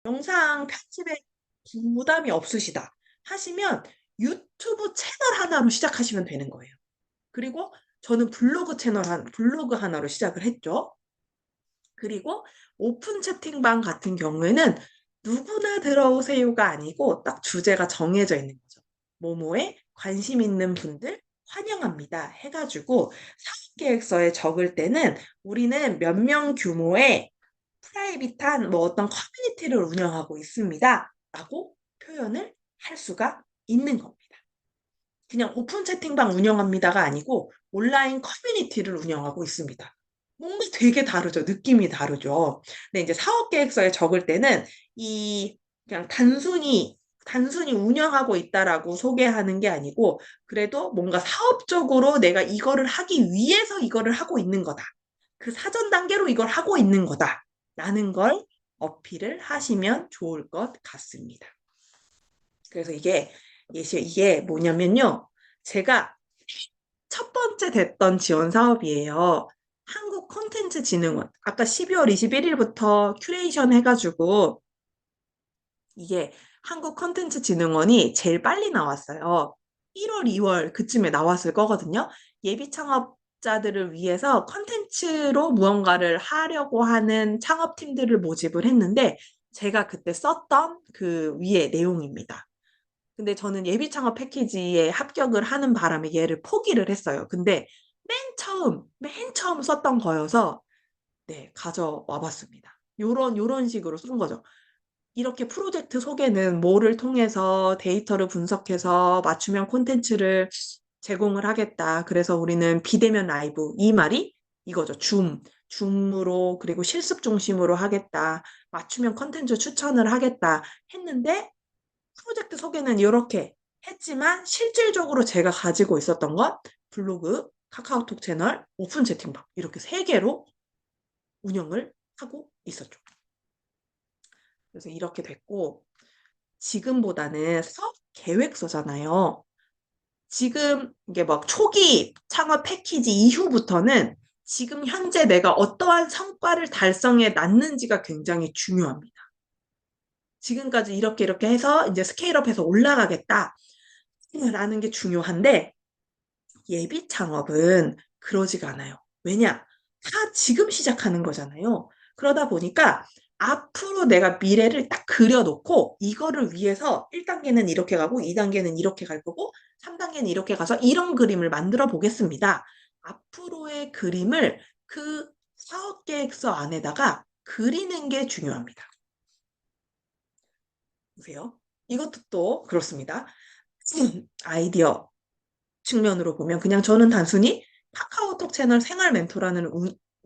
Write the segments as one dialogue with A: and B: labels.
A: 영상 편집에 부담이 없으시다 하시면 유튜브 채널 하나로 시작하시면 되는 거예요. 그리고 저는 블로그 하나로 시작을 했죠. 그리고 오픈 채팅방 같은 경우에는 누구나 들어오세요가 아니고 딱 주제가 정해져 있는 거죠. 뭐뭐에 관심 있는 분들 환영합니다 해가지고 사업계획서에 적을 때는 우리는 몇 명 규모의 프라이빗한 뭐 어떤 커뮤니티를 운영하고 있습니다 라고 표현을 할 수가 있는 겁니다. 그냥 오픈 채팅방 운영합니다가 아니고 온라인 커뮤니티를 운영하고 있습니다. 뭔가 되게 다르죠. 느낌이 다르죠. 근데 이제 사업 계획서에 적을 때는 그냥 단순히 운영하고 있다라고 소개하는 게 아니고 그래도 뭔가 사업적으로 내가 이거를 하기 위해서 이거를 하고 있는 거다. 그 사전 단계로 이걸 하고 있는 거다. 라는 걸 어필을 하시면 좋을 것 같습니다. 그래서 이게 뭐냐면요. 제가 첫 번째 됐던 지원 사업이에요. 한국콘텐츠진흥원. 아까 12월 21일부터 큐레이션 해가지고 이게 한국콘텐츠진흥원이 제일 빨리 나왔어요. 1월, 2월 그쯤에 나왔을 거거든요. 예비 창업자들을 위해서 컨텐츠로 무언가를 하려고 하는 창업팀들을 모집을 했는데 제가 그때 썼던 그 위에 내용입니다. 근데 저는 예비 창업 패키지에 합격을 하는 바람에 얘를 포기를 했어요. 근데 맨 처음 썼던 거여서 네, 가져와 봤습니다. 요런 식으로 쓴 거죠. 이렇게 프로젝트 소개는 뭐를 통해서 데이터를 분석해서 맞춤형 콘텐츠를 제공을 하겠다. 그래서 우리는 비대면 라이브, 이 말이 이거죠. 줌으로, 그리고 실습 중심으로 하겠다. 맞춤형 콘텐츠 추천을 하겠다. 했는데, 프로젝트 소개는 이렇게 했지만, 실질적으로 제가 가지고 있었던 건 블로그, 카카오톡 채널, 오픈 채팅방. 이렇게 세 개로 운영을 하고 있었죠. 그래서 이렇게 됐고, 지금보다는 사업 계획서잖아요. 지금 이게 막 초기 창업 패키지 이후부터는 지금 현재 내가 어떠한 성과를 달성해 놨는지가 굉장히 중요합니다. 지금까지 이렇게 해서 이제 스케일업해서 올라가겠다 라는 게 중요한데 예비 창업은 그러지가 않아요. 왜냐? 다 지금 시작하는 거잖아요. 그러다 보니까 앞으로 내가 미래를 딱 그려놓고 이거를 위해서 1단계는 이렇게 가고 2단계는 이렇게 갈 거고 3단계는 이렇게 가서 이런 그림을 만들어 보겠습니다. 앞으로의 그림을 그 사업계획서 안에다가 그리는 게 중요합니다. 보세요. 이것도 또 그렇습니다. 아이디어 측면으로 보면 그냥 저는 단순히 카카오톡 채널 생활 멘토라는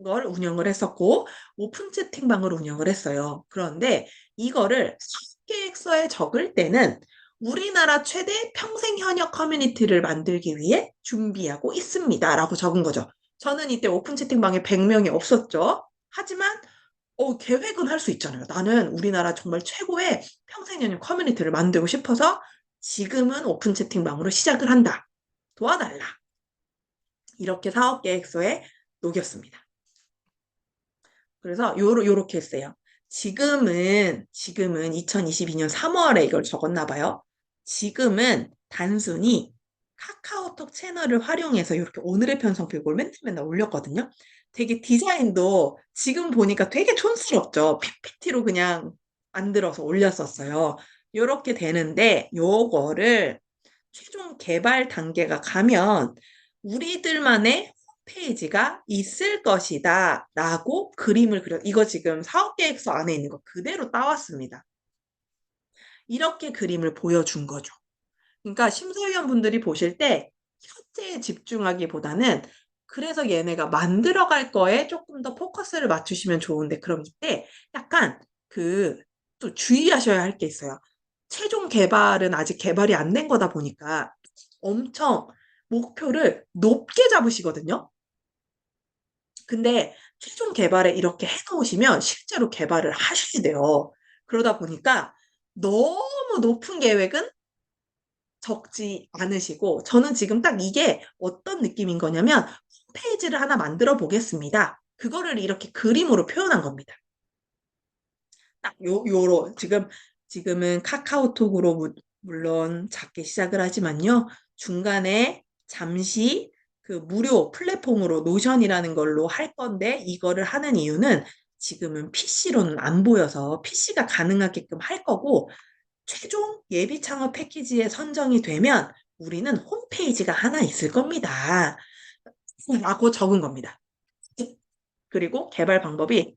A: 걸 운영을 했었고 오픈 채팅방을 운영을 했어요. 그런데 이거를 계획서에 적을 때는 우리나라 최대 평생 현역 커뮤니티를 만들기 위해 준비하고 있습니다. 라고 적은 거죠. 저는 이때 오픈 채팅방에 100명이 없었죠. 하지만 계획은 할 수 있잖아요. 나는 우리나라 정말 최고의 평생 현역 커뮤니티를 만들고 싶어서 지금은 오픈 채팅방으로 시작을 한다. 도와달라. 이렇게 사업 계획서에 녹였습니다. 그래서 요렇게 했어요. 지금은 2022년 3월에 이걸 적었나 봐요. 지금은 단순히 카카오톡 채널을 활용해서 이렇게 오늘의 편성필을 맨날 올렸거든요. 되게 디자인도 지금 보니까 되게 촌스럽죠. PPT로 그냥 만들어서 올렸었어요. 요렇게 되는데 요거를 최종 개발 단계가 가면 우리들만의 홈페이지가 있을 것이다 라고 그림을 이거 지금 사업계획서 안에 있는 거 그대로 따왔습니다. 이렇게 그림을 보여준 거죠. 그러니까 심사위원분들이 보실 때 현재에 집중하기보다는 그래서 얘네가 만들어갈 거에 조금 더 포커스를 맞추시면 좋은데 그럼 이때 약간 또 주의하셔야 할 게 있어요. 최종 개발은 아직 개발이 안 된 거다 보니까 엄청 목표를 높게 잡으시거든요. 근데 최종 개발에 이렇게 해놓으시면 실제로 개발을 하셔야 돼요. 그러다 보니까 너무 높은 계획은 적지 않으시고 저는 지금 딱 이게 어떤 느낌인 거냐면 홈페이지를 하나 만들어 보겠습니다. 그거를 이렇게 그림으로 표현한 겁니다. 딱 요로 지금은 카카오톡으로 물론 작게 시작을 하지만요. 중간에 잠시 그 무료 플랫폼으로 노션이라는 걸로 할 건데 이거를 하는 이유는 지금은 PC로는 안 보여서 PC가 가능하게끔 할 거고 최종 예비 창업 패키지에 선정이 되면 우리는 홈페이지가 하나 있을 겁니다. 라고 적은 겁니다. 그리고 개발 방법이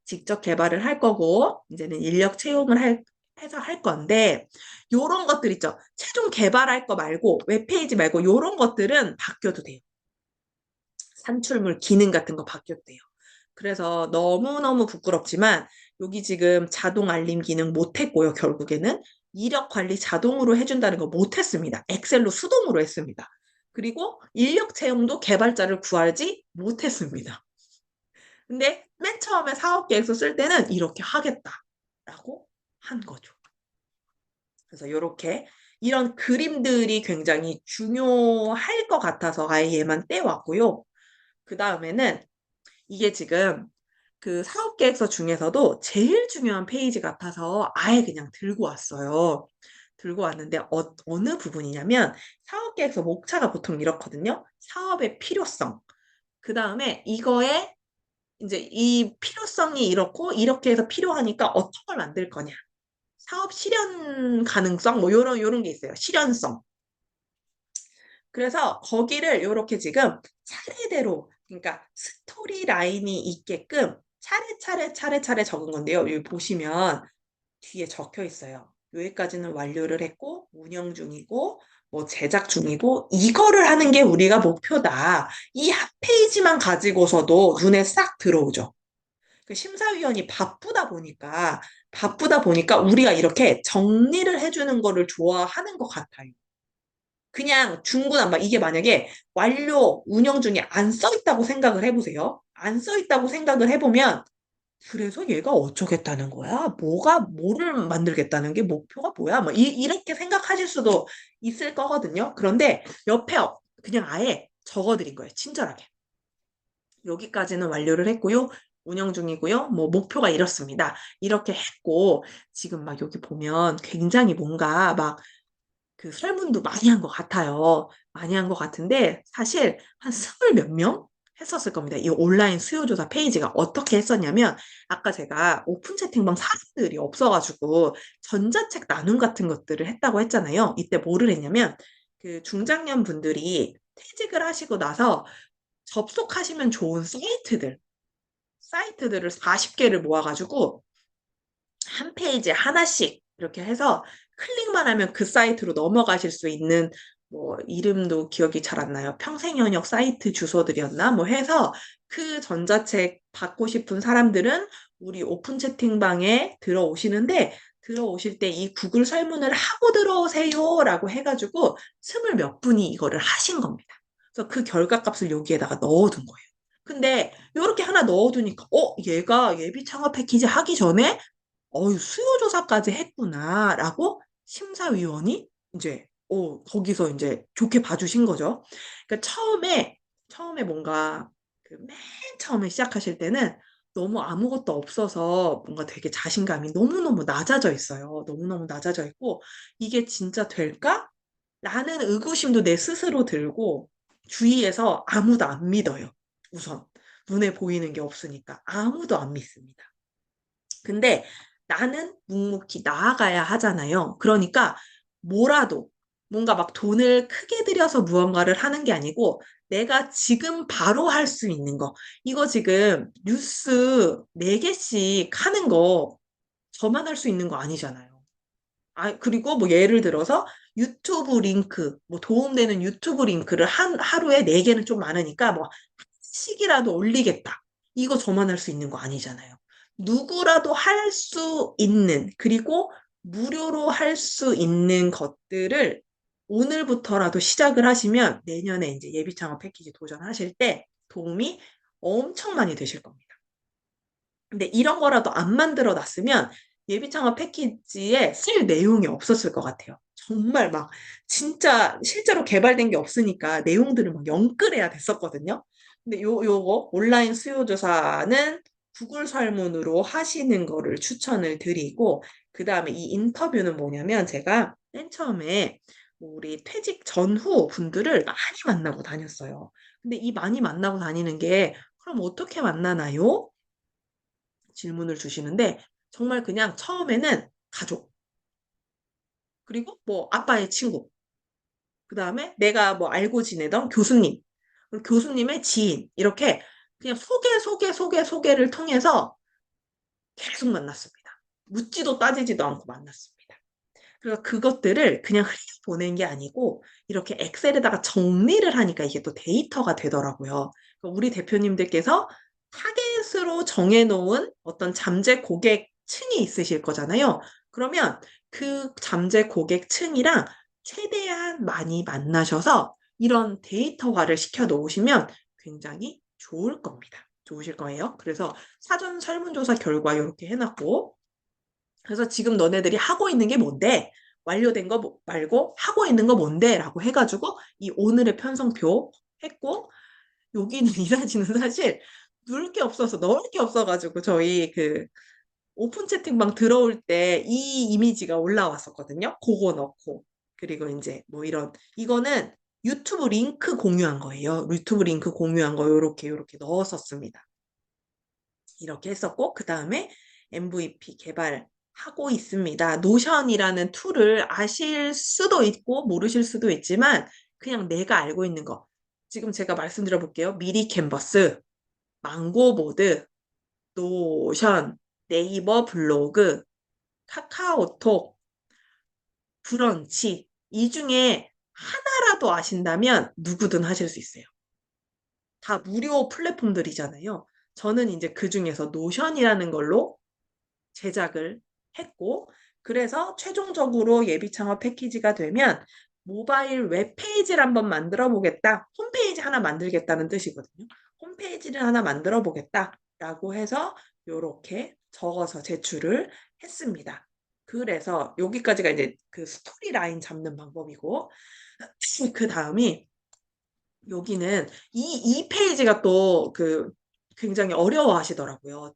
A: 직접 개발을 할 거고 이제는 인력 채용을 해서 할 건데 요런 것들 있죠. 최종 개발할 거 말고 웹페이지 말고 요런 것들은 바뀌어도 돼요. 산출물 기능 같은 거 바뀌어도 돼요. 그래서 너무너무 부끄럽지만 여기 지금 자동 알림 기능 못했고요. 결국에는 이력 관리 자동으로 해준다는 거 못했습니다. 엑셀로 수동으로 했습니다. 그리고 인력 채용도 개발자를 구하지 못했습니다. 근데 맨 처음에 사업 계획서 쓸 때는 이렇게 하겠다라고 한 거죠. 그래서 이렇게 이런 그림들이 굉장히 중요할 것 같아서 아예 얘만 떼왔고요. 그 다음에는 이게 지금 그 사업 계획서 중에서도 제일 중요한 페이지 같아서 아예 그냥 들고 왔어요. 들고 왔는데 어느 부분이냐면 사업 계획서 목차가 보통 이렇거든요. 사업의 필요성. 그 다음에 이거에 이제 이 필요성이 이렇고 이렇게 해서 필요하니까 어떤 걸 만들 거냐. 사업 실현 가능성 뭐 요런 게 있어요. 실현성. 그래서 거기를 요렇게 지금 차례대로 그러니까 스토리 라인이 있게끔 차례차례 적은 건데요. 여기 보시면 뒤에 적혀 있어요. 여기까지는 완료를 했고 운영 중이고 뭐 제작 중이고 이거를 하는 게 우리가 목표다. 이 한 페이지만 가지고서도 눈에 싹 들어오죠. 그 심사위원이 바쁘다 보니까 우리가 이렇게 정리를 해주는 거를 좋아하는 것 같아요. 그냥 중구난방 이게 만약에 완료 운영 중에 안 써 있다고 생각을 해보세요. 안 써 있다고 생각을 해보면 그래서 얘가 어쩌겠다는 거야? 뭐를 만들겠다는 게 목표가 뭐야? 뭐 이렇게 생각하실 수도 있을 거거든요. 그런데 옆에 그냥 아예 적어드린 거예요. 친절하게. 여기까지는 완료를 했고요. 운영 중이고요. 뭐 목표가 이렇습니다. 이렇게 했고 지금 막 여기 보면 굉장히 뭔가 막 그 설문도 많이 한 것 같아요. 많이 한 것 같은데 사실 한 스물 몇 명 했었을 겁니다. 이 온라인 수요조사 페이지가 어떻게 했었냐면 아까 제가 오픈 채팅방 사람들이 없어가지고 전자책 나눔 같은 것들을 했다고 했잖아요. 이때 뭐를 했냐면 그 중장년 분들이 퇴직을 하시고 나서 접속하시면 좋은 사이트들을 40개를 모아가지고 한 페이지에 하나씩 이렇게 해서 클릭만 하면 그 사이트로 넘어가실 수 있는 뭐 이름도 기억이 잘 안 나요. 평생연역 사이트 주소들이었나? 뭐 해서 그 전자책 받고 싶은 사람들은 우리 오픈 채팅방에 들어오시는데 들어오실 때 이 구글 설문을 하고 들어오세요라고 해가지고 스물 몇 분이 이거를 하신 겁니다. 그래서 그 결과값을 여기에다가 넣어둔 거예요. 근데 이렇게 하나 넣어두니까 얘가 예비 창업 패키지 하기 전에 수요조사까지 했구나라고 심사위원이 이제 거기서 이제 좋게 봐주신 거죠. 그러니까 처음에 뭔가 그 맨 처음에 시작하실 때는 너무 아무것도 없어서 뭔가 되게 자신감이 너무너무 낮아져 있어요. 너무너무 낮아져 있고 이게 진짜 될까? 라는 의구심도 내 스스로 들고 주위에서 아무도 안 믿어요. 우선 눈에 보이는 게 없으니까 아무도 안 믿습니다. 근데 나는 묵묵히 나아가야 하잖아요. 그러니까 뭐라도 뭔가 막 돈을 크게 들여서 무언가를 하는 게 아니고 내가 지금 바로 할 수 있는 거. 이거 지금 뉴스 4개씩 하는 거 저만 할 수 있는 거 아니잖아요. 그리고 뭐 예를 들어서 유튜브 링크, 뭐 도움되는 유튜브 링크를 하루에 4개는 좀 많으니까 뭐 한식이라도 올리겠다. 이거 저만 할 수 있는 거 아니잖아요. 누구라도 할 수 있는, 그리고 무료로 할 수 있는 것들을 오늘부터라도 시작을 하시면 내년에 이제 예비 창업 패키지 도전하실 때 도움이 엄청 많이 되실 겁니다. 근데 이런 거라도 안 만들어 놨으면 예비 창업 패키지에 쓸 내용이 없었을 것 같아요. 정말 막 진짜 실제로 개발된 게 없으니까 내용들을 막 영끌해야 됐었거든요. 근데 요거 온라인 수요조사는 구글 설문으로 하시는 거를 추천을 드리고, 그 다음에 이 인터뷰는 뭐냐면 제가 맨 처음에 우리 퇴직 전후 분들을 많이 만나고 다녔어요. 근데 이 많이 만나고 다니는 게 그럼 어떻게 만나나요? 질문을 주시는데 정말 그냥 처음에는 가족, 그리고 뭐 아빠의 친구, 그다음에 내가 뭐 알고 지내던 교수님, 그리고 교수님의 지인, 이렇게 그냥 소개를 통해서 계속 만났습니다. 묻지도 따지지도 않고 만났습니다. 그래서 그것들을 그냥 보낸 게 아니고 이렇게 엑셀에다가 정리를 하니까 이게 또 데이터가 되더라고요. 그러니까 우리 대표님들께서 타겟으로 정해 놓은 어떤 잠재 고객층이 있으실 거잖아요. 그러면 그 잠재 고객층이랑 최대한 많이 만나셔서 이런 데이터화를 시켜 놓으시면 굉장히 좋을 겁니다. 좋으실 거예요. 그래서 사전 설문조사 결과 요렇게 해 놨고, 그래서 "지금 너네들이 하고 있는 게 뭔데? 완료된 거 뭐 말고 하고 있는 거 뭔데?" 라고 해 가지고 이 오늘의 편성표 했고, 여기는 이 사진은 사실 넣을 게 없어서 넣을 게 없어 가지고 저희 그 오픈 채팅방 들어올 때 이 이미지가 올라왔었거든요. 고거 넣고. 그리고 인제 뭐 이런, 이거는 유튜브 링크 공유한 거예요. 유튜브 링크 공유한 거 요렇게 넣었었습니다. 이렇게 했었고, 그다음에 MVP 개발하고 있습니다. 노션이라는 툴을 아실 수도 있고 모르실 수도 있지만 그냥 내가 알고 있는 거. 지금 제가 말씀드려 볼게요. 미리 캔버스, 망고보드, 노션, 네이버 블로그, 카카오톡, 브런치, 이 중에 하나라도 아신다면 누구든 하실 수 있어요. 다 무료 플랫폼들이잖아요. 저는 인제 그중에서 노션이라는 걸로 제작을 했고, 그래서 최종적으로 예비 창업 패키지가 되면 모바일 웹페이지를 한번 만들어 보겠다. 홈페이지 하나 만들겠다는 뜻이거든요. 홈페이지를 하나 만들어 보겠다라고 해서 요렇게 적어서 제출을 했습니다. 그래서 여기까지가 이제 그 스토리 라인 잡는 방법이고, 그다음이 여기는 이 페이지가 또 그 굉장히 어려워하시더라고요.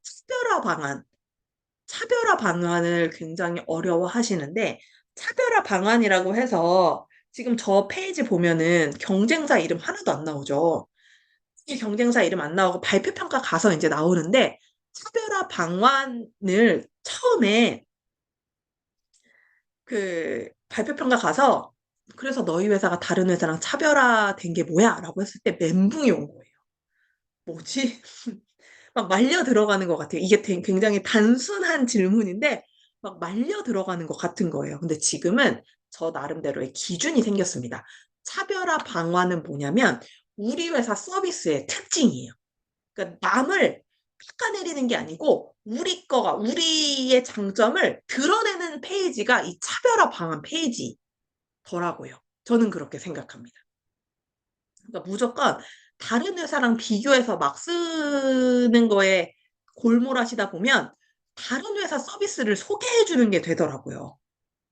A: 차별화 방안을 굉장히 어려워하시는데, 차별화 방안이라고 해서 지금 저 페이지 보면은 경쟁사 이름 하나도 안 나오죠. 이 경쟁사 이름 안 나오고 발표 평가 가서 인제 나오는데, 차별화 방안을 처음에 그 발표 평가 가서 "그래서 너희 회사가 다른 회사랑 차별화된 게 뭐야?"라고 했을 때 멘붕이 온 거예요. '뭐지?' 막 말려 들어가는 것 같아요. 이게 굉장히 단순한 질문인데 막 말려 들어가는 것 같은 거예요. 근데 지금은 저 나름대로의 기준이 생겼습니다. 차별화 방안은 뭐냐면 우리 회사 서비스의 특징이에요. 그러니까 남을 깎아내리는 게 아니고 우리의 장점을 드러내는 페이지가 이 차별화 방안 페이지더라고요. 저는 그렇게 생각합니다. 그러니까 무조건 다른 회사랑 비교해서 막 쓰는 거에 골몰하시다 보면 다른 회사 서비스를 소개해 주는 게 되더라고요.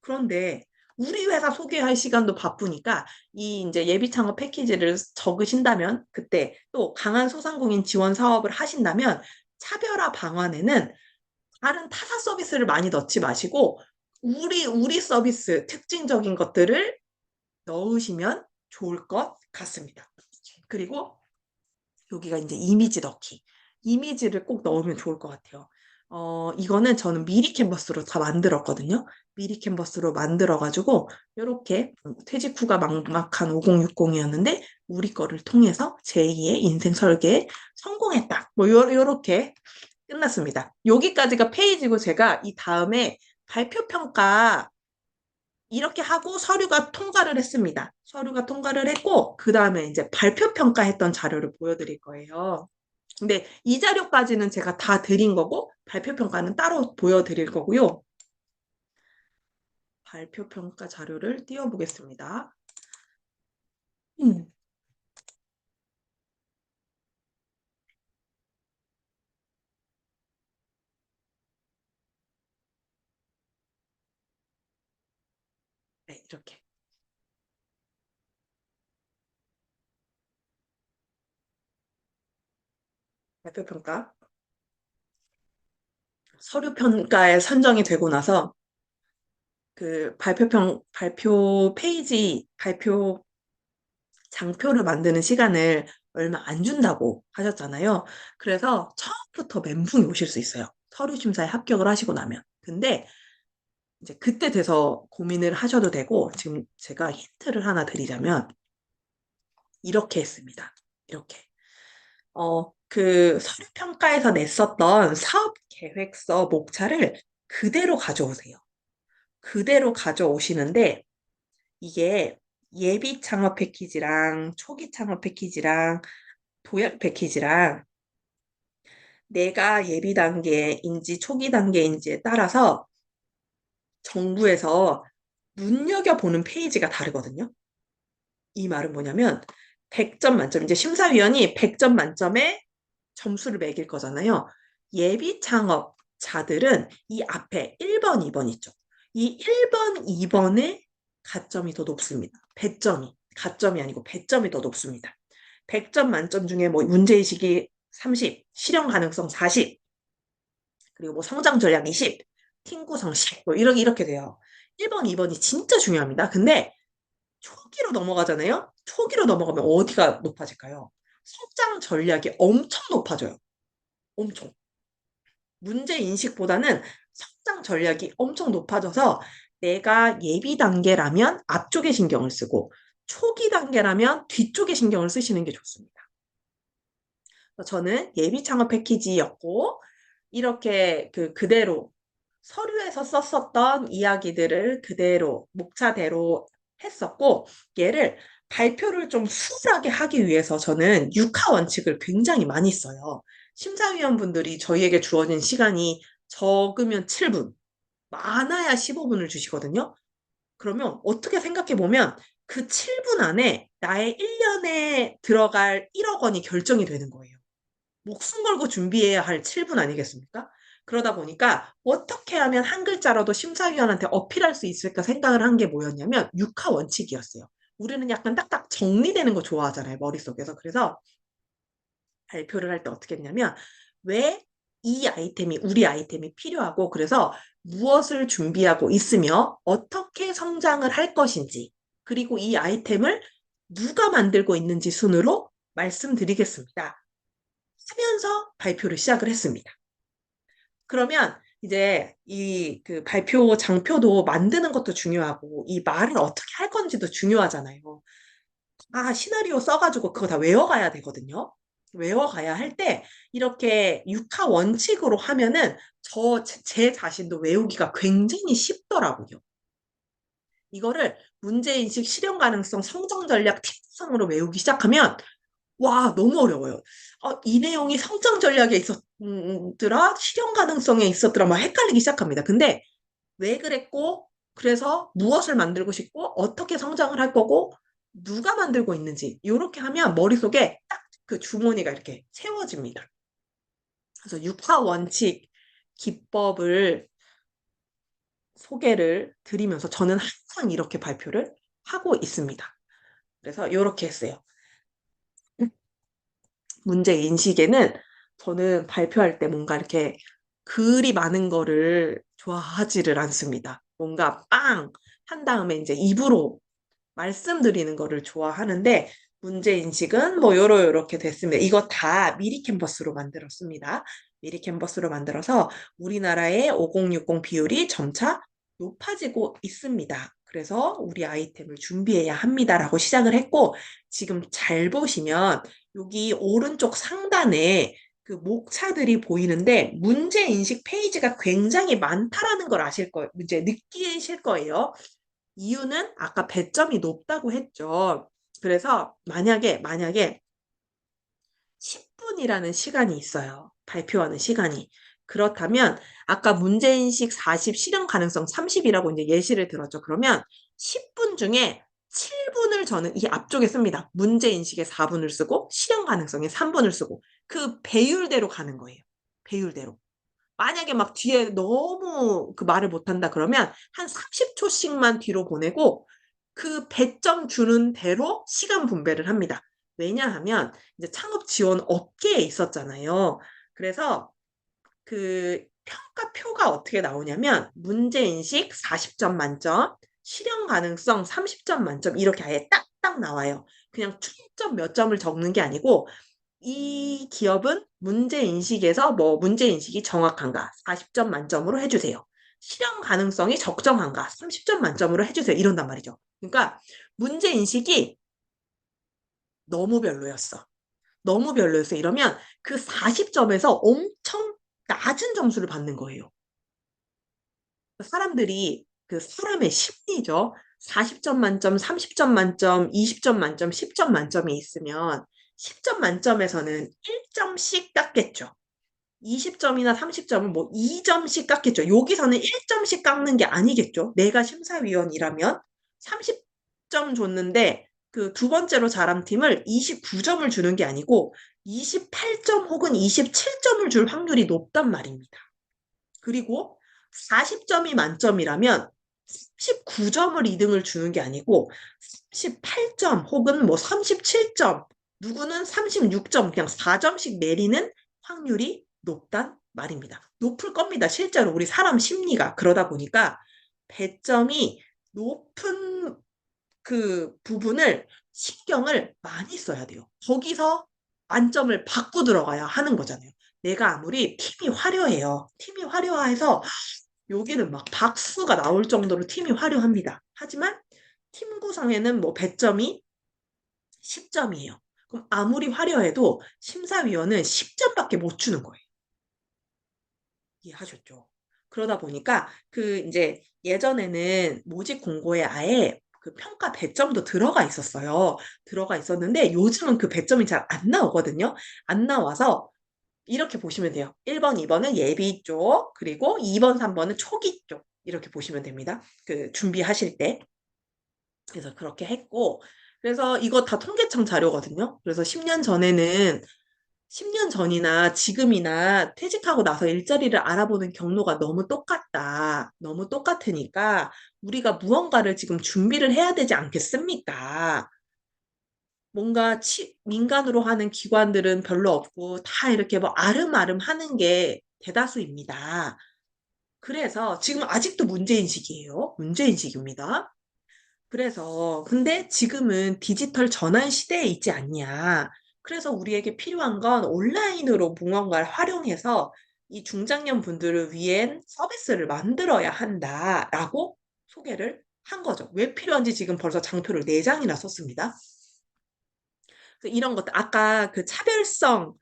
A: 그런데 우리 회사 소개할 시간도 바쁘니까 이 인제 예비 창업 패키지를 적으신다면, 그때 또 강한 소상공인 지원 사업을 하신다면 차별화 방안에는 다른 타사 서비스를 많이 넣지 마시고 우리 서비스 특징적인 것들을 넣으시면 좋을 것 같습니다. 그리고 여기가 인제 이미지 넣기. 이미지를 꼭 넣으면 좋을 것 같아요. 이거는 저는 미리 캔버스로 다 만들었거든요. 미리 캔버스로 만들어 가지고 요렇게 퇴직 후가 막막한 5060 이었는데 우리 거를 통해서 제2의 인생 설계에 성공했다. 뭐 요렇게 끝났습니다. 여기까지가 페이지고, 제가 이 다음에 발표 평가 이렇게 하고 서류가 통과를 했습니다. 서류가 통과를 했고 그다음에 인제 발표 평가했던 자료를 보여 드릴 거예요. 근데 이 자료까지는 제가 다 드린 거고 발표 평가는 따로 보여 드릴 거고요. 발표 평가 자료를 띄워 보겠습니다. 음. 네, 이렇게. 발표 평가. 서류 평가에 선정이 되고 나서 그 발표 페이지, 발표 장표를 만드는 시간을 얼마 안 준다고 하셨잖아요. 그래서 처음부터 멘붕이 오실 수 있어요. 서류 심사에 합격을 하시고 나면. 근데 이제 그때 돼서 고민을 하셔도 되고, 지금 제가 힌트를 하나 드리자면, 이렇게 했습니다. 이렇게. 그 서류 평가에서 냈었던 사업 계획서 목차를 그대로 가져오세요. 그대로 가져오시는데, 이게 예비 창업 패키지랑 초기 창업 패키지랑 도약 패키지랑 내가 예비 단계인지 초기 단계인지에 따라서 정부에서 눈여겨보는 페이지가 다르거든요. 이 말은 뭐냐면 100점 만점, 이제 심사위원이 100점 만점에 점수를 매길 거잖아요. 예비 창업자들은 이 앞에 1번, 2번 있죠. 이 1번, 2번의 가점이 더 높습니다. 배점이. 가점이 아니고 배점이 더 높습니다. 100점 만점 중에 뭐 문제의식이 30, 실현 가능성 40, 그리고 뭐 성장 전략 20, 팀 구성 10, 뭐 이렇게 돼요. 1번, 2번이 진짜 중요합니다. 근데 초기로 넘어가잖아요? 초기로 넘어가면 어디가 높아질까요? 성장 전략이 엄청 높아져요. 엄청. 문제 인식보다는 성장 전략이 엄청 높아져서 내가 예비 단계라면 앞쪽에 신경을 쓰고 초기 단계라면 뒤쪽에 신경을 쓰시는 게 좋습니다. 저는 예비 창업 패키지였고 이렇게 그대로 서류에서 썼었던 이야기들을 그대로 목차대로 했었고 얘를 발표를 좀 수월하게 하기 위해서 저는 육하 원칙을 굉장히 많이 써요. 심사위원분들이 저희에게 주어진 시간이 적으면 7분, 많아야 15분을 주시거든요. 그러면 어떻게 생각해 보면 그 7분 안에 나의 1년에 들어갈 1억 원이 결정이 되는 거예요. 목숨 걸고 준비해야 할 7분 아니겠습니까? 그러다 보니까 어떻게 하면 한 글자라도 심사위원한테 어필할 수 있을까 생각을 한 게 뭐였냐면 육하 원칙이었어요. 우리는 약간 딱딱 정리되는 거 좋아하잖아요, 머릿속에서. 그래서 발표를 할 때 어떻게 했냐면 왜 이 아이템이 우리 아이템이 필요하고 그래서 무엇을 준비하고 있으며 어떻게 성장을 할 것인지 그리고 이 아이템을 누가 만들고 있는지 순으로 말씀드리겠습니다. 하면서 발표를 시작을 했습니다. 그러면 이제 이 그 발표 장표도 만드는 것도 중요하고 이 말을 어떻게 할 건지도 중요하잖아요. 시나리오 써가지고 그거 다 외워가야 되거든요. 외워가야 할 때 이렇게 육하 원칙으로 하면은 제 자신도 외우기가 굉장히 쉽더라고요. 이거를 문제인식, 실현 가능성, 성장 전략, 팀성으로 외우기 시작하면 와, 너무 어려워요. 이 내용이 성장 전략에 있었더라? 실현 가능성에 있었더라? 막 헷갈리기 시작합니다. 근데 왜 그랬고, 그래서 무엇을 만들고 싶고, 어떻게 성장을 할 거고, 누가 만들고 있는지, 이렇게 하면 머릿속에 딱 그 주머니가 이렇게 세워집니다. 그래서 육하 원칙 기법을 소개를 드리면서 저는 항상 이렇게 발표를 하고 있습니다. 그래서 이렇게 했어요. 문제 인식에는 저는 발표할 때 뭔가 이렇게 글이 많은 거를 좋아하지를 않습니다. 뭔가 빵! 한 다음에 이제 입으로 말씀드리는 거를 좋아하는데 문제 인식은 뭐 요렇게 됐습니다. 이거 다 미리 캔버스로 만들었습니다. 미리 캔버스로 만들어서 우리나라의 5060 비율이 점차 높아지고 있습니다. 그래서 우리 아이템을 준비해야 합니다라고 시작을 했고 지금 잘 보시면 여기 오른쪽 상단에 그 목차들이 보이는데 문제 인식 페이지가 굉장히 많다라는 걸 아실 거예요. 이제 느끼실 거예요. 이유는 아까 배점이 높다고 했죠. 그래서 만약에 10분이라는 시간이 있어요. 발표하는 시간이. 그렇다면 아까 문제인식 40, 실현 가능성 30이라고 이제 예시를 들었죠. 그러면 10분 중에 7분을 저는 이 앞쪽에 씁니다. 문제인식에 4분을 쓰고 실현 가능성에 3분을 쓰고 그 배율대로 가는 거예요. 배율대로. 만약에 막 뒤에 너무 그 말을 못한다 그러면 한 30초씩만 뒤로 보내고 그 배점 주는 대로 시간 분배를 합니다. 왜냐하면 이제 창업 지원 업계에 있었잖아요. 그래서 그 평가표가 어떻게 나오냐면 문제인식 40점 만점, 실현 가능성 30점 만점 이렇게 아예 딱딱 나와요. 그냥 총점 몇 점을 적는 게 아니고 이 기업은 문제인식에서 뭐 문제인식이 정확한가 40점 만점으로 해주세요. 실현 가능성이 적정한가 30점 만점으로 해주세요. 이런단 말이죠. 그러니까 문제인식이 너무 별로였어. 너무 별로였어. 이러면 그 40점에서 엄청 낮은 점수를 받는 거예요. 사람들이 그 사람의 심리죠. 40점 만점, 30점 만점, 20점 만점, 10점 만점이 있으면 10점 만점에서는 1점씩 깎겠죠. 20점이나 30점은 뭐 2점씩 깎겠죠. 여기서는 1점씩 깎는 게 아니겠죠. 내가 심사위원이라면 30점 줬는데 그 두 번째로 잘한 팀을 29점을 주는 게 아니고 28점 혹은 27점을 줄 확률이 높단 말입니다. 그리고 40점이 만점이라면 39점을 2등을 주는 게 아니고 38점 혹은 뭐 37점, 누구는 36점, 그냥 4점씩 내리는 확률이 높단 말입니다. 높을 겁니다. 실제로 우리 사람 심리가 그러다 보니까 배점이 높은 그 부분을 신경을 많이 써야 돼요. 거기서 만점을 받고 들어가야 하는 거잖아요. 내가 아무리 팀이 화려해요. 팀이 화려해서 여기는 막 박수가 나올 정도로 팀이 화려합니다. 하지만 팀 구성에는 뭐 배점이 10점이에요. 그럼 아무리 화려해도 심사위원은 10점밖에 못 주는 거예요. 이해하셨죠? 그러다 보니까 그 이제 예전에는 모집 공고에 아예 그 평가 배점도 들어가 있었어요. 들어가 있었는데 요즘은 그 배점이 잘 안 나오거든요. 안 나와서 이렇게 보시면 돼요. 1번, 2번은 예비 쪽, 그리고 2번, 3번은 초기 쪽. 이렇게 보시면 됩니다. 그 준비하실 때. 그래서 그렇게 했고, 그래서 이거 다 통계청 자료거든요. 그래서 10년 전이나 지금이나 퇴직하고 나서 일자리를 알아보는 경로가 너무 똑같다. 너무 똑같으니까 우리가 무언가를 지금 준비를 해야 되지 않겠습니까? 뭔가 민간으로 하는 기관들은 별로 없고 다 이렇게 뭐 아름아름 하는 게 대다수입니다. 그래서 지금 아직도 문제인식이에요. 문제인식입니다. 그래서 근데 지금은 디지털 전환 시대에 있지 않냐. 그래서 우리에게 필요한 건 온라인으로 무언가를 활용해서 이 중장년 분들을 위한 서비스를 만들어야 한다라고 소개를 한 거죠. 왜 필요한지 지금 벌써 장표를 4장이나 썼습니다. 이런 것들 아까 그 차별성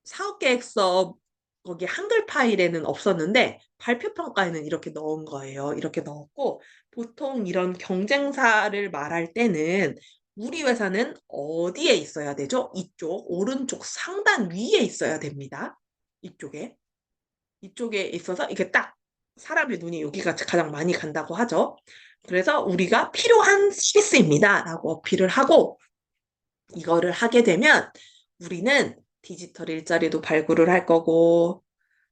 A: 사업계획서 거기 한글 파일에는 없었는데 발표 평가에는 이렇게 넣은 거예요. 이렇게 넣었고 보통 이런 경쟁사를 말할 때는 우리 회사는 어디에 있어야 되죠? 이쪽 오른쪽 상단 위에 있어야 됩니다. 이쪽에 있어서 이게 딱 사람의 눈이 여기가 가장 많이 간다고 하죠. 그래서 우리가 필요한 서비스입니다. 라고 어필을 하고 이거를 하게 되면 우리는 디지털 일자리도 발굴을 할 거고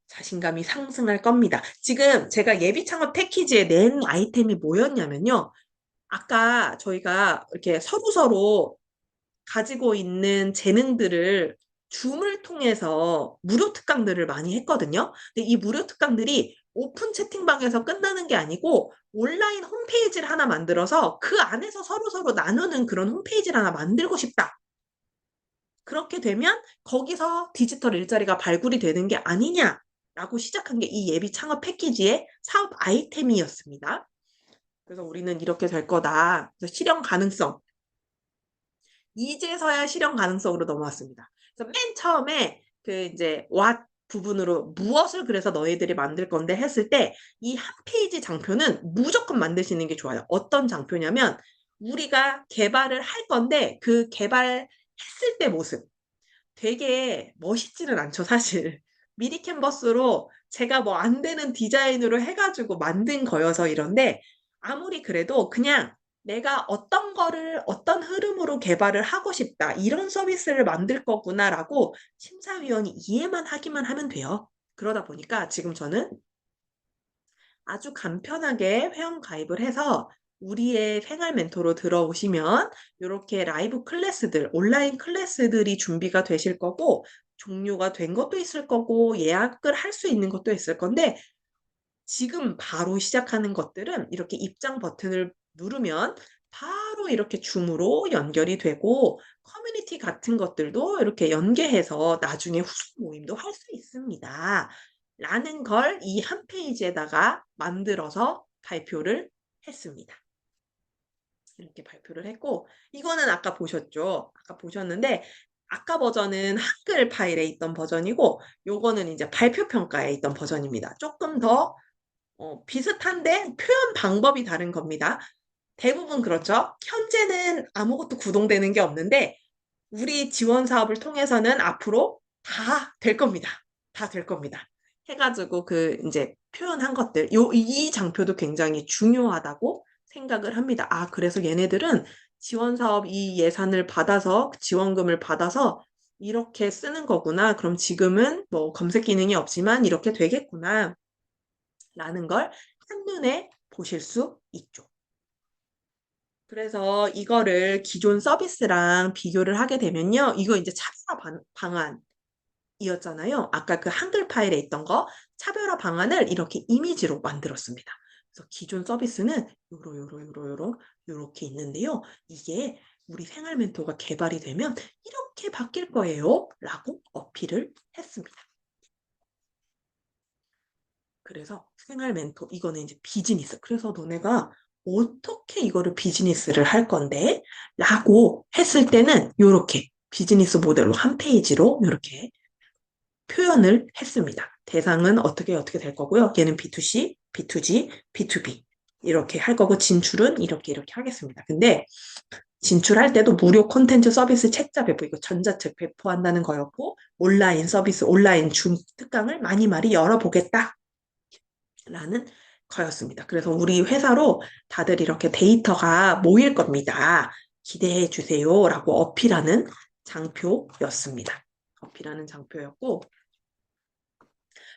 A: 자신감이 상승할 겁니다. 지금 제가 예비 창업 패키지에 낸 아이템이 뭐였냐면요. 아까 저희가 이렇게 서로서로 가지고 있는 재능들을 줌을 통해서 무료 특강들을 많이 했거든요. 근데 이 무료 특강들이 오픈 채팅방에서 끝나는 게 아니고 온라인 홈페이지를 하나 만들어서 그 안에서 서로서로 나누는 그런 홈페이지를 하나 만들고 싶다. 그렇게 되면 거기서 디지털 일자리가 발굴이 되는 게 아니냐라고 시작한 게 이 예비 창업 패키지의 사업 아이템이었습니다. 그래서 우리는 이렇게 될 거다. 그래서 실현 가능성. 이제서야 실현 가능성으로 넘어왔습니다. 그래서 맨 처음에 그 이제 what 부분으로 무엇을 그래서 너희들이 만들 건데 했을 때 이 한 페이지 장표는 무조건 만드시는 게 좋아요. 어떤 장표냐면 우리가 개발을 할 건데 그 개발했을 때 모습. 되게 멋있지는 않죠, 사실. 미리 캔버스로 제가 뭐 안 되는 디자인으로 해가지고 만든 거여서 이런데 아무리 그래도 그냥 내가 어떤 거를 어떤 흐름으로 개발을 하고 싶다. 이런 서비스를 만들 거구나라고 심사위원이 이해만 하기만 하면 돼요. 그러다 보니까 지금 저는 아주 간편하게 회원 가입을 해서 우리의 생활 멘토로 들어오시면 이렇게 라이브 클래스들, 온라인 클래스들이 준비가 되실 거고 종료가 된 것도 있을 거고 예약을 할 수 있는 것도 있을 건데 지금 바로 시작하는 것들은 이렇게 입장 버튼을 누르면 바로 이렇게 줌으로 연결이 되고 커뮤니티 같은 것들도 이렇게 연계해서 나중에 후속 모임도 할 수 있습니다. 라는 걸 이 한 페이지에다가 만들어서 발표를 했습니다. 이렇게 발표를 했고 이거는 아까 보셨죠? 아까 보셨는데 아까 버전은 한글 파일에 있던 버전이고 요거는 이제 발표 평가에 있던 버전입니다. 조금 더 비슷한데 표현 방법이 다른 겁니다. 대부분 그렇죠. 현재는 아무것도 구동되는 게 없는데 우리 지원 사업을 통해서는 앞으로 다 될 겁니다. 다 될 겁니다. 해 가지고 그 인제 표현한 것들 이 장표도 굉장히 중요하다고 생각을 합니다. '아 그래서 얘네들은 지원 사업 이 예산을 받아서 그 지원금을 받아서 이렇게 쓰는 거구나. 그럼 지금은 뭐 검색 기능이 없지만 이렇게 되겠구나.' 라는 걸 한눈에 보실 수 있죠. 그래서 이거를 기존 서비스랑 비교를 하게 되면요. 이거 인제 차별화 방안이었잖아요. 아까 그 한글 파일에 있던 거 차별화 방안을 이렇게 이미지로 만들었습니다. 그래서 기존 서비스는 요렇게 있는데요. 이게 우리 생활 멘토가 개발이 되면 "이렇게 바뀔 거예요."라고 어필을 했습니다. 그래서 생활 멘토 이거는 이제 비즈니스. 그래서 "너네가 어떻게 이거를 비즈니스를 할 건데?" 라고 했을 때는 요렇게 비즈니스 모델로 한 페이지로 요렇게 표현을 했습니다. 대상은 어떻게 될 거고요. 얘는 B2C, B2G, B2B 이렇게 할 거고 진출은 이렇게 하겠습니다. 근데 진출할 때도 무료 콘텐츠 서비스 책자 배포 이거 전자책 배포한다는 거였고 온라인 서비스 온라인 줌 특강을 많이 열어보겠다. 라는 거였습니다. 그래서 우리 회사로 다들 이렇게 데이터가 모일 겁니다. 기대해 주세요라고 어필하는 장표였습니다. 어필하는 장표였고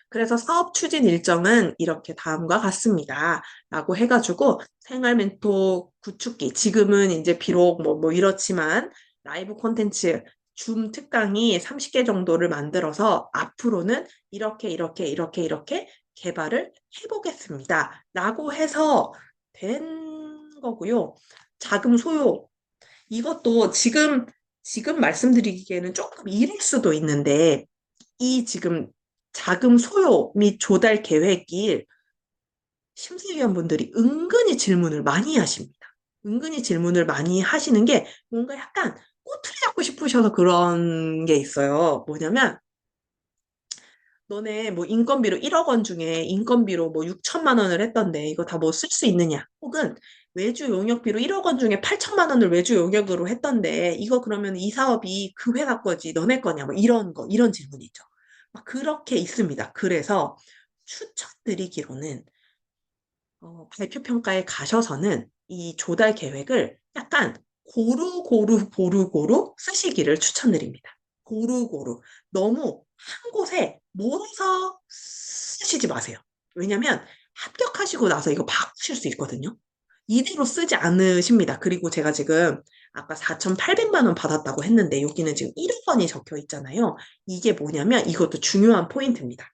A: 그래서 사업 추진 일정은 이렇게 다음과 같습니다. 라고 해 가지고 생활 멘토 구축기 지금은 인제 비록 뭐 이렇지만 라이브 콘텐츠 줌 특강이 30개 정도를 만들어서 앞으로는 이렇게 개발을 해 보겠습니다.'라고 해서 된 거고요. 자금 소요 이것도 지금 말씀드리기에는 쪼끔 이를 수도 있는데 이 지금 자금 소요 및 조달 계획일 심사위원분들이 은근히 질문을 많이 하십니다. 은근히 질문을 많이 하시는 게 뭔가 약간 꼬투리 잡고 싶으셔서 그런 게 있어요. 뭐냐면 "너네 뭐 인건비로 1억 원 중에 인건비로 뭐 6천만 원을 했던데 이거 다 뭐 쓸 수 있느냐?" 혹은 "외주 용역비로 1억 원 중에 8천만 원을 외주 용역으로 했던데 이거 그러면 이 사업이 그 회사 거지 너네 거냐?" 뭐 이런 질문이죠. 막 그렇게 있습니다. 그래서 추천드리기로는 발표 평가에 가셔서는 이 조달 계획을 약간 고루 쓰시기를 추천드립니다. 고루. 너무 한 곳에 몰아서 쓰시지 마세요. 왜냐면 합격하시고 나서 이거 바꾸실 수 있거든요. 이대로 쓰지 않으십니다. 그리고 제가 지금 아까 4,800만 원 받았다고 했는데 여기는 지금 1억 원이 적혀 있잖아요. 이게 뭐냐면 이것도 중요한 포인트입니다.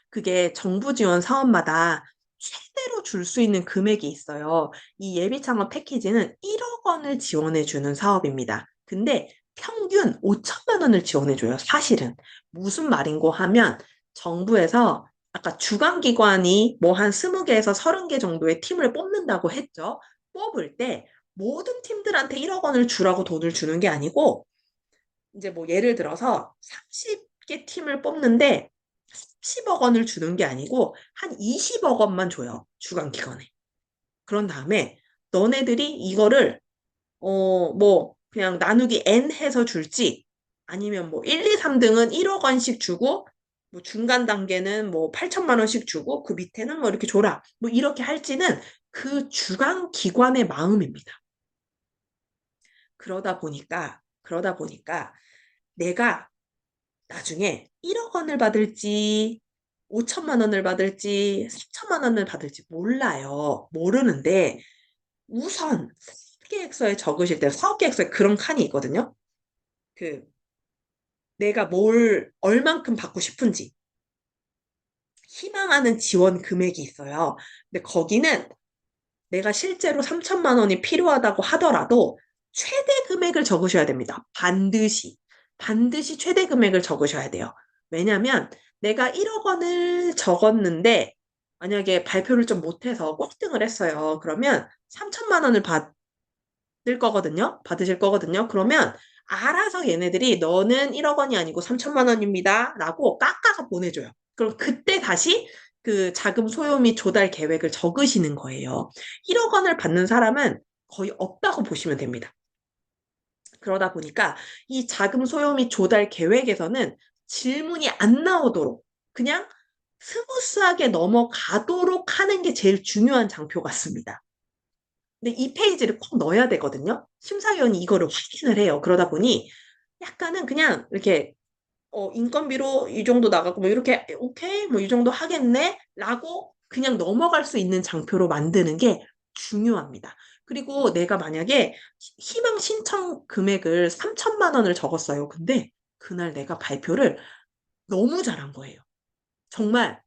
A: 그게 정부 지원 사업마다 최대로 줄 수 있는 금액이 있어요. 이 예비 창업 패키지는 1억 원을 지원해 주는 사업입니다. 근데 평균 5천만 원을 지원해 줘요 사실은. 무슨 말인고 하면 정부에서 아까 주관 기관이 뭐 한 20개에서 30개 정도의 팀을 뽑는다고 했죠. 뽑을 때 모든 팀들한테 1억 원을 주라고 돈을 주는 게 아니고 인제 뭐 예를 들어서 30개 팀을 뽑는데 30억 원을 주는 게 아니고 한 20억 원만 줘요, 주관 기관에. 그런 다음에 너네들이 이거를 뭐 그냥 나누기 n 해서 줄지 아니면 뭐 1, 2, 3 등은 1억 원씩 주고 뭐 중간 단계는 뭐 8천만 원씩 주고 그 밑에는 뭐 이렇게 줘라. 뭐 이렇게 할지는 그 주관 기관의 마음입니다. 그러다 보니까 내가 나중에 1억 원을 받을지 5천만 원을 받을지 4천만 원을 받을지 몰라요. 모르는데 우선 사업 계획서에 적으실 때 사업 계획서에 그런 칸이 있거든요. 그 내가 얼만큼 받고 싶은지, 희망하는 지원 금액이 있어요. 근데 거기는 내가 실제로 3천만 원이 필요하다고 하더라도 최대 금액을 적으셔야 됩니다. 반드시. 반드시 최대 금액을 적으셔야 돼요. 왜냐면 내가 1억 원을 적었는데 만약에 발표를 좀 못해서 꼴등을 했어요. 그러면 3천만 원을 받으실 거거든요. 그러면 알아서 얘네들이 너는 1억 원이 아니고 3천만 원입니다. 라고 깎아서 보내줘요. 그럼 그때 다시 그 자금 소요 및 조달 계획을 적으시는 거예요. 1억 원을 받는 사람은 거의 없다고 보시면 됩니다. 그러다 보니까 이 자금 소요 및 조달 계획에서는 질문이 안 나오도록 그냥 스무스하게 넘어가도록 하는 게 제일 중요한 장표 같습니다. 근데 이 페이지를 꼭 넣어야 되거든요. 심사위원이 이거를 확인을 해요. 그러다 보니 약간은 그냥 이렇게 인건비로 이 정도 나가고 뭐 이렇게 오케이 뭐 이 정도 하겠네 라고 그냥 넘어갈 수 있는 장표로 만드는 게 중요합니다. 그리고 내가 만약에 희망 신청 금액을 3천만 원을 적었어요. 근데 그날 내가 발표를 너무 잘한 거예요. 정말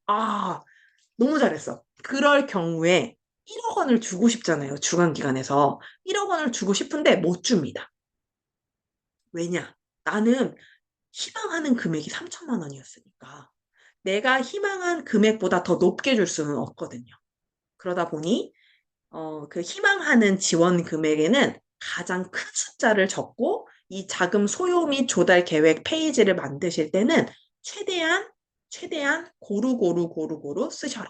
A: 너무 잘했어. 그럴 경우에 1억 원을 주고 싶잖아요. 주관기관에서. 1억 원을 주고 싶은데 못 줍니다. 왜냐? 나는 희망하는 금액이 3천만 원이었으니까. 내가 희망한 금액보다 더 높게 줄 수는 없거든요. 그러다 보니 그 희망하는 지원 금액에는 가장 큰 숫자를 적고 이 자금 소요 및 조달 계획 페이지를 만드실 때는 최대한 고루 쓰셔라.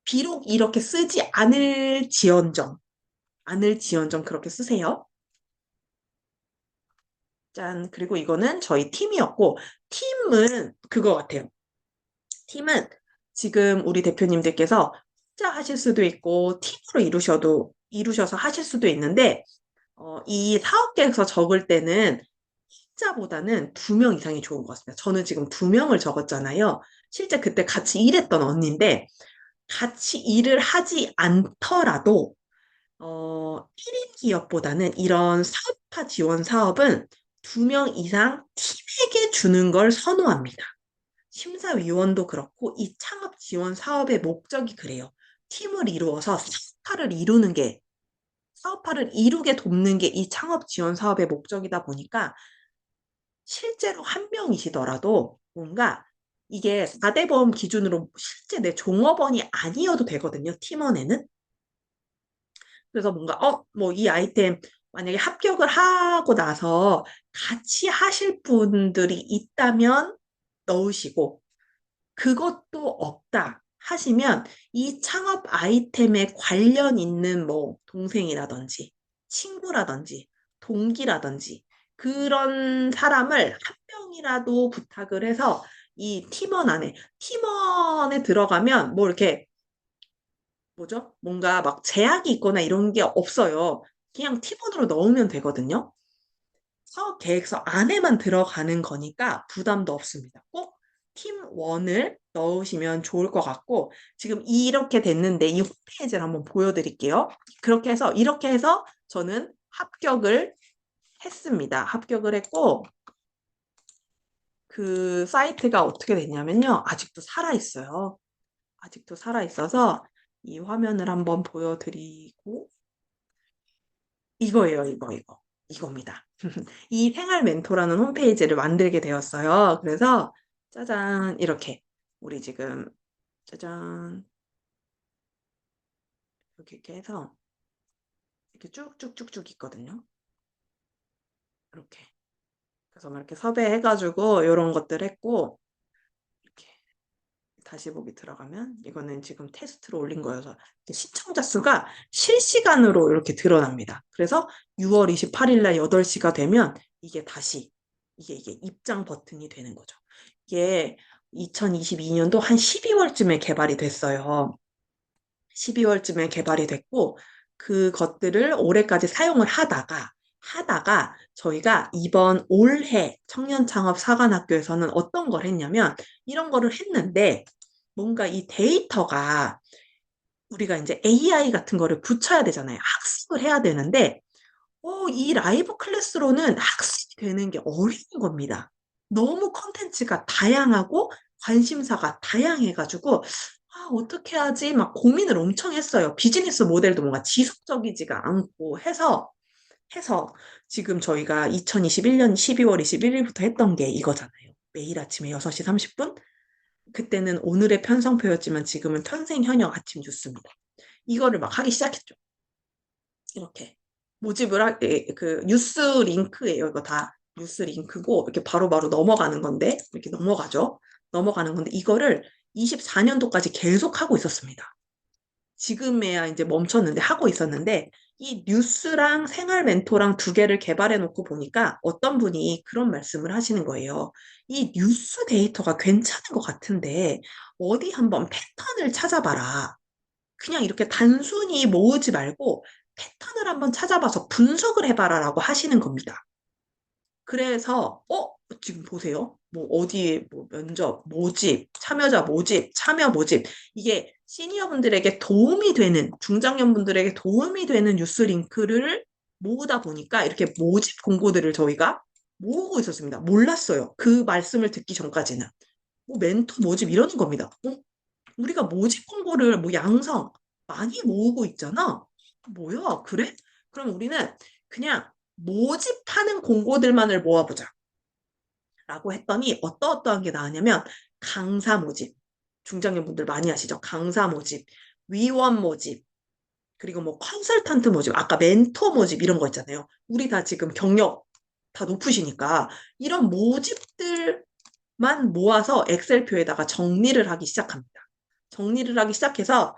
A: 비록 이렇게 쓰지 않을 지언정 그렇게 쓰세요. 짠. 그리고 이거는 저희 팀이었고, 팀은 그거 같아요. 팀은 지금 우리 대표님들께서 혼자 하실 수도 있고, 팀으로 이루셔서 하실 수도 있는데, 이 사업계획서 적을 때는 혼자보다는 2명 이상이 좋은 것 같습니다. 저는 지금 2명을 적었잖아요. 실제 그때 같이 일했던 언니인데, 같이 일을 하지 않더라도 1인 기업보다는 이런 사업화 지원 사업은 2명 이상 팀에게 주는 걸 선호합니다. 심사위원도 그렇고 이 창업 지원 사업의 목적이 그래요. 팀을 이루어서 사업화를 이루게 돕는 게 이 창업 지원 사업의 목적이다 보니까 실제로 한 명이시더라도 뭔가 이게 4대 보험 기준으로 실제 내 종업원이 아니어도 되거든요, 팀원에는. 그래서 뭔가 뭐 이 아이템 만약에 합격을 하고 나서 같이 하실 분들이 있다면 넣으시고 그것도 없다 하시면 이 창업 아이템에 관련 있는 뭐 동생이라든지 친구라든지 동기라든지 그런 사람을 한 명이라도 부탁을 해서 이 팀원에 들어가면 뭐 이렇게 뭐죠? 뭔가 막 제약이 있거나 이런 게 없어요. 그냥 팀원으로 넣으면 되거든요. 사업 계획서 안에만 들어가는 거니까 부담도 없습니다. 꼭 팀원을 넣으시면 좋을 것 같고, 지금 이렇게 됐는데 이 홈페이지를 한번 보여드릴게요. 이렇게 해서 저는 합격을 했습니다. 합격을 했고, 그 사이트가 어떻게 됐냐면요. 아직도 살아있어요. 아직도 살아있어서 이 화면을 한번 보여드리고, 이거예요, 이거. 이겁니다. 이 생활 멘토라는 홈페이지를 만들게 되었어요. 그래서 짜잔 이렇게 우리 지금 짜잔 이렇게 해서 이렇게 쭉쭉쭉쭉 있거든요. 이렇게 그래서 막 이렇게 섭외해가지고 이런 것들 했고 이렇게 다시 보기 들어가면 이거는 지금 테스트로 올린 거여서 시청자 수가 실시간으로 이렇게 드러납니다. 그래서 6월 28일 날 8시가 되면 이게 다시 이게 입장 버튼이 되는 거죠. 이게 2022년도 한 12월쯤에 개발이 됐어요. 12월쯤에 개발이 됐고 그것들을 올해까지 사용을 하다가 저희가 이번 올해 청년창업사관학교에서는 어떤 걸 했냐면 이런 거를 했는데 뭔가 이 데이터가 우리가 이제 AI 같은 거를 붙여야 되잖아요. 학습을 해야 되는데 이 라이브 클래스로는 학습이 되는 게 어려운 겁니다. 너무 컨텐츠가 다양하고 관심사가 다양해가지고 어떻게 하지? 막 고민을 엄청 했어요. 비즈니스 모델도 뭔가 지속적이지가 않고 해서 지금 저희가 2021년 12월 21일부터 했던 게 이거잖아요. 매일 아침에 6시 30분? 그때는 오늘의 편성표였지만 지금은 편생현역 아침 뉴스입니다. 이거를 막 하기 시작했죠. 이렇게 그 뉴스 링크예요. 이거 다 뉴스 링크고 이렇게 바로바로 넘어가는 건데 이렇게 넘어가죠. 넘어가는 건데 이거를 24년도까지 계속 하고 있었습니다. 지금에야 이제 멈췄는데 하고 있었는데 이 뉴스랑 생활 멘토랑 두 개를 개발해 놓고 보니까 어떤 분이 그런 말씀을 하시는 거예요. 이 뉴스 데이터가 괜찮은 것 같은데 어디 한번 패턴을 찾아봐라. 그냥 이렇게 단순히 모으지 말고 패턴을 한번 찾아봐서 분석을 해봐라라고 하시는 겁니다. 그래서 지금 보세요. 뭐 어디에 뭐 면접, 모집, 참여자 모집, 참여 모집 이게 시니어분들에게 도움이 되는 중장년분들에게 도움이 되는 뉴스 링크를 모으다 보니까 이렇게 모집 공고들을 저희가 모으고 있었습니다. 몰랐어요. 그 말씀을 듣기 전까지는. 뭐 멘토 모집 이러는 겁니다. 우리가 모집 공고를 뭐 양성 많이 모으고 있잖아. 뭐야, 그래? 그럼 우리는 그냥 모집하는 공고들만을 모아보자. 라고 했더니 어떠어떠한 게 나왔냐면 강사 모집. 중장년분들 많이 하시죠? 강사 모집, 위원 모집, 그리고 뭐 컨설턴트 모집, 아까 멘토 모집 이런 거 있잖아요. 우리 다 지금 경력 다 높으시니까 이런 모집들만 모아서 엑셀표에다가 정리를 하기 시작합니다. 정리를 하기 시작해서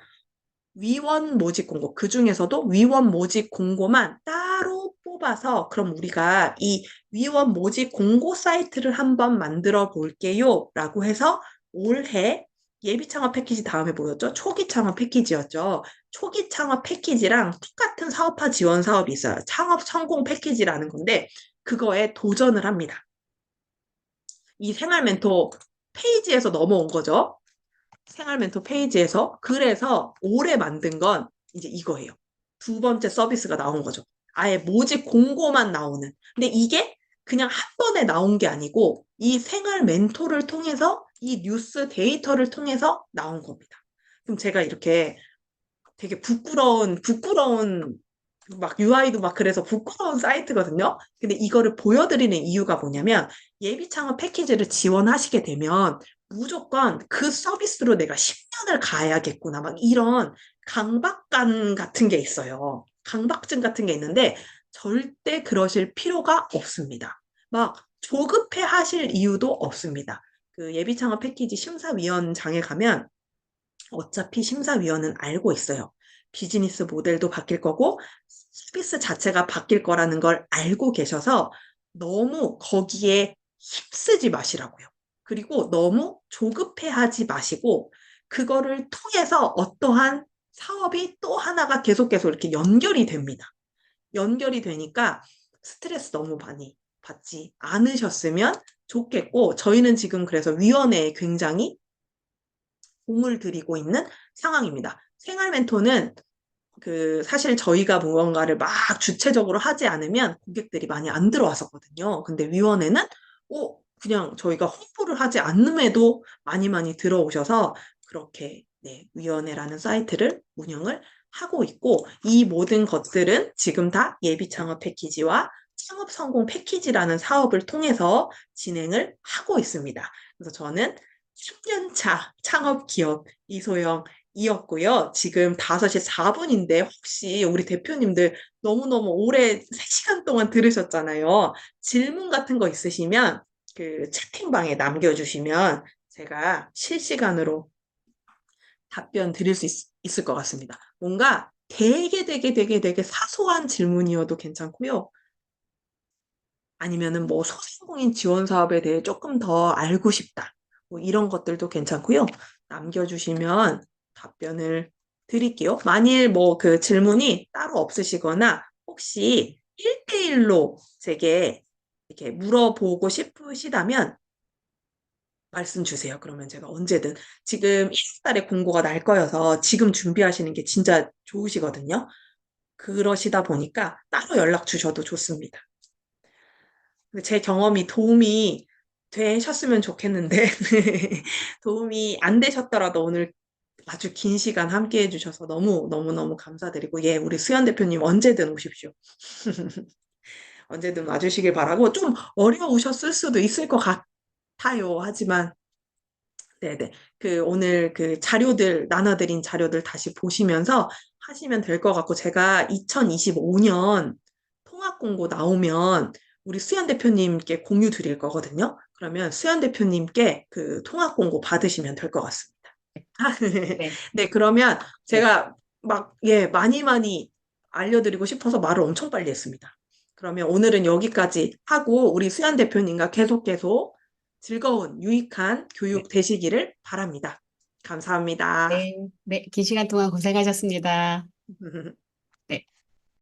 A: 위원 모집 공고, 그 중에서도 위원 모집 공고만 따로 뽑아서 그럼 우리가 이 위원 모집 공고 사이트를 한번 만들어 볼게요 라고 해서 올해 예비 창업 패키지 다음에 뭐였죠? 초기 창업 패키지였죠. 초기 창업 패키지랑 똑같은 사업화 지원 사업이 있어요. 창업 성공 패키지라는 건데 그거에 도전을 합니다. 이 생활 멘토 페이지에서 넘어온 거죠. 생활 멘토 페이지에서. 그래서 올해 만든 건 이제 이거예요. 두 번째 서비스가 나온 거죠. 아예 모집 공고만 나오는. 근데 이게 그냥 한 번에 나온 게 아니고 이 생활 멘토를 통해서 이 뉴스 데이터를 통해서 나온 겁니다. 그럼 제가 이렇게 되게 부끄러운 막 UI도 막 그래서 부끄러운 사이트거든요. 근데 이거를 보여드리는 이유가 뭐냐면 예비 창업 패키지를 지원하시게 되면 무조건 그 서비스로 내가 10년을 가야겠구나. 막 이런 강박감 같은 게 있어요. 강박증 같은 게 있는데 절대 그러실 필요가 없습니다. 막 조급해 하실 이유도 없습니다. 그 예비 창업 패키지 심사위원장에 가면 어차피 심사위원은 알고 있어요. 비즈니스 모델도 바뀔 거고 서비스 자체가 바뀔 거라는 걸 알고 계셔서 너무 거기에 힘쓰지 마시라고요. 그리고 너무 조급해하지 마시고 그거를 통해서 어떠한 사업이 또 하나가 계속 이렇게 연결이 됩니다. 연결이 되니까 스트레스 너무 많이 받지 않으셨으면 좋겠고 저희는 지금 그래서 위원회에 굉장히 공을 들이고 있는 상황입니다. 생활 멘토는 사실 저희가 무언가를 막 주체적으로 하지 않으면 고객들이 많이 안 들어왔었거든요. 근데 위원회는 그냥 저희가 홍보를 하지 않음에도 많이 들어오셔서 그렇게 네, 위원회라는 사이트를 운영을 하고 있고 이 모든 것들은 지금 다 예비 창업 패키지와 창업 성공 패키지라는 사업을 통해서 진행을 하고 있습니다. 그래서 저는 10년차 창업 기업 이소영이었고요. 지금 5시 4분인데 혹시 우리 대표님들 너무너무 오래 3시간 동안 들으셨잖아요. 질문 같은 거 있으시면 그 채팅방에 남겨주시면 제가 실시간으로 답변 드릴 수 있을 것 같습니다. 뭔가 되게 사소한 질문이어도 괜찮고요. 아니면은 뭐 소상공인 지원 사업에 대해 조금 더 알고 싶다. 뭐 이런 것들도 괜찮고요. 남겨주시면 답변을 드릴게요. 만일 뭐 그 질문이 따로 없으시거나 혹시 1대1로 제게 이렇게 물어보고 싶으시다면 말씀 주세요. 그러면 제가 언제든 지금 1월달에 공고가 날 거여서 지금 준비하시는 게 진짜 좋으시거든요. 그러시다 보니까 따로 연락 주셔도 좋습니다. 제 경험이 도움이 되셨으면 좋겠는데 도움이 안 되셨더라도 오늘 아주 긴 시간 함께 해주셔서 너무너무 감사드리고, 예, 우리 수연 대표님 언제든 오십시오. 언제든 와주시길 바라고, 좀 어려우셨을 수도 있을 것 같아요. 하지만, 네네. 오늘 자료들, 나눠드린 자료들 다시 보시면서 하시면 될 것 같고, 제가 2025년 통합 공고 나오면 우리 수연 대표님께 공유 드릴 거거든요. 그러면 수연 대표님께 통합 공고 받으시면 될 것 같습니다.
B: 네,
A: 네, 그러면
B: 네,
A: 제가 예, 많이 알려드리고 싶어서 말을 엄청 빨리 했습니다. 그러면 오늘은 여기까지 하고 우리 수연 대표님과 계속 즐거운, 유익한
B: 네,
A: 교육 되시기를 바랍니다. 감사합니다.
B: 네, 네, 긴 시간 동안 고생하셨습니다.